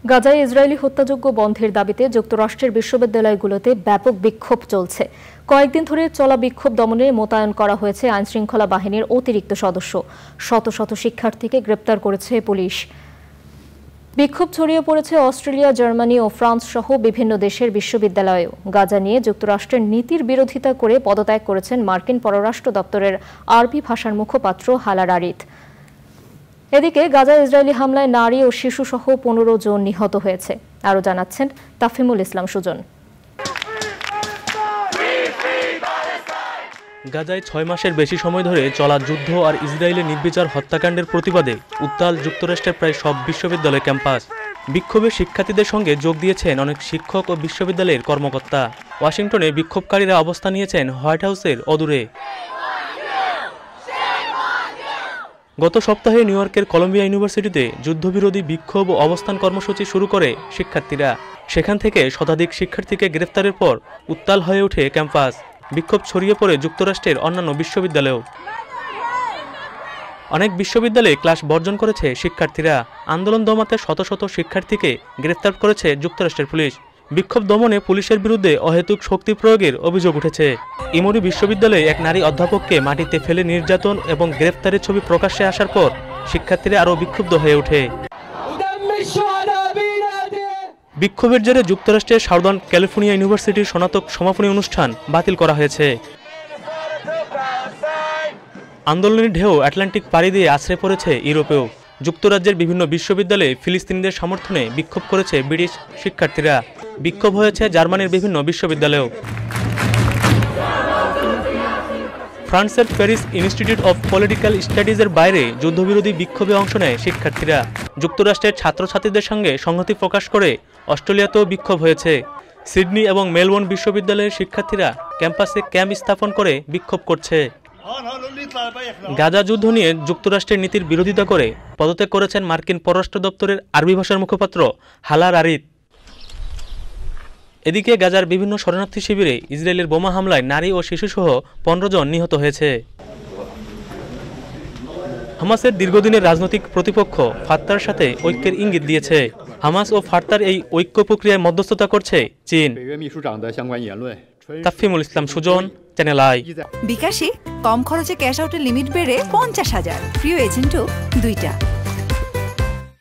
গাজায় ইসরায়েলি হত্যাযজ্ঞ বন্ধের দাবিতে যুক্তরাষ্ট্রের বিশ্ববিদ্যালয়গুলোতে ব্যাপক বিক্ষোভ চলছে। কয়েকদিন ধরে চলা বিক্ষোভ দমনে মোতায়েন করা হয়েছে আইনশৃঙ্খলা বাহিনীর অতিরিক্ত সদস্য। শত শত শিক্ষার্থীকে গ্রেপ্তার করেছে পুলিশ। বিক্ষোভ ছড়িয়ে পড়েছে অস্ট্রেলিয়া, জার্মানি ও ফ্রান্স সহ বিভিন্ন দেশের বিশ্ববিদ্যালয়েও। গাজা নিয়ে যুক্তরাষ্ট্রের নীতির বিরোধিতা করে পদত্যাগ করেছেন মার্কিন পররাষ্ট্র দপ্তরের আরবি ভাষার মুখপাত্র হালার আরিদ। এদিকে গাজা ইসরায়েলি হামলায় নারী ও শিশু সহ 15 জন নিহত হয়েছে। আরও জানাচ্ছেন তাফহিমুল ইসলাম সুজন। গাজায় 6 মাসের বেশি সময় ধরে চলা যুদ্ধ আর ইসরায়েলের নির্বিচার হত্যাকাণ্ডের প্রতিবাদে উত্তাল যুক্তরাষ্ট্রের প্রায় সব বিশ্ববিদ্যালয় ক্যাম্পাস। বিক্ষোভে শিক্ষার্থীদের সঙ্গে যোগ দিয়েছেন অনেক শিক্ষক ও বিশ্ববিদ্যালয়ের কর্মকর্তা। ওয়াশিংটনে বিক্ষোভকারীরা অবস্থান নিয়েছেন হোয়াইট হাউসের অদূরে। গত সপ্তাহে নিউ ইয়র্কের কলম্বিয়া ইউনিভার্সিটিতে যুদ্ধবিরোধী বিক্ষোভ ও অবস্থান কর্মসূচি শুরু করে শিক্ষার্থীরা। সেখান থেকে শতাধিক শিক্ষার্থীকে গ্রেফতারের পর উত্তাল হয়ে ওঠে ক্যাম্পাস। বিক্ষোভ ছড়িয়ে পড়ে যুক্তরাষ্ট্রের অন্যান্য বিশ্ববিদ্যালয়েও। অনেক বিশ্ববিদ্যালয়ে ক্লাস বর্জন করেছে শিক্ষার্থীরা। আন্দোলন দমাতে শত শত শিক্ষার্থীকে গ্রেফতার করেছে যুক্তরাষ্ট্রের পুলিশ। বিক্ষোভ দমনে পুলিশের বিরুদ্ধে অহেতুক শক্তি প্রয়োগের অভিযোগ উঠেছে। ইমরি বিশ্ববিদ্যালয়ে এক নারী অধ্যাপককে মাটিতে ফেলে নির্যাতন এবং গ্রেফতারের ছবি প্রকাশ্যে আসার পর শিক্ষার্থীরা আরও বিক্ষুব্ধ হয়ে ওঠে। বিক্ষোভের জেরে যুক্তরাষ্ট্রের সাউদার্ন ক্যালিফোর্নিয়া ইউনিভার্সিটির স্নাতক সমাপনী অনুষ্ঠান বাতিল করা হয়েছে। আন্দোলনের ঢেউ আটলান্টিক পাড়ি দিয়ে আছড়ে পড়েছে ইউরোপেও। যুক্তরাজ্যের বিভিন্ন বিশ্ববিদ্যালয়ে ফিলিস্তিনিদের সমর্থনে বিক্ষোভ করেছে ব্রিটিশ শিক্ষার্থীরা। বিক্ষোভ হয়েছে জার্মানির বিভিন্ন বিশ্ববিদ্যালয়েও। ফ্রান্সের প্যারিস ইনস্টিটিউট অব পলিটিক্যাল স্টাডিজের বাইরে যুদ্ধবিরোধী বিক্ষোভে অংশ নেয় শিক্ষার্থীরা। যুক্তরাষ্ট্রের ছাত্রছাত্রীদের সঙ্গে সংহতি প্রকাশ করে অস্ট্রেলিয়াতেও বিক্ষোভ হয়েছে। সিডনি এবং মেলবোর্ন বিশ্ববিদ্যালয়ের শিক্ষার্থীরা ক্যাম্পাসে ক্যাম্প স্থাপন করে বিক্ষোভ করছে। গাজা যুদ্ধ নিয়ে যুক্তরাষ্ট্রের নীতির বিরোধিতা করে পদত্যাগ করেছেন মার্কিন পররাষ্ট্র দপ্তরের আরবি ভাষার মুখপাত্র হালার আরিদ। এদিকে গাজার বিভিন্ন শরণার্থী শিবিরে ইসরায়েলের বোমা হামলায় নারী ও শিশুসহ 15 জন নিহত হয়েছে। হামাসের দীর্ঘদিনের রাজনৈতিক প্রতিপক্ষ ফাত্তার সাথে ঐক্যের ইঙ্গিত দিয়েছে। হামাস ও ফাত্তার এই ঐক্য প্রক্রিয়ায় মধ্যস্থতা করছে চীন। তাফহিমুল ইসলাম সুজন, চ্যানেল আই। বিকাশে কম খরচে ক্যাশ আউটের লিমিট বেড়ে 50,000, প্রিয় এজেন্টও 2টা।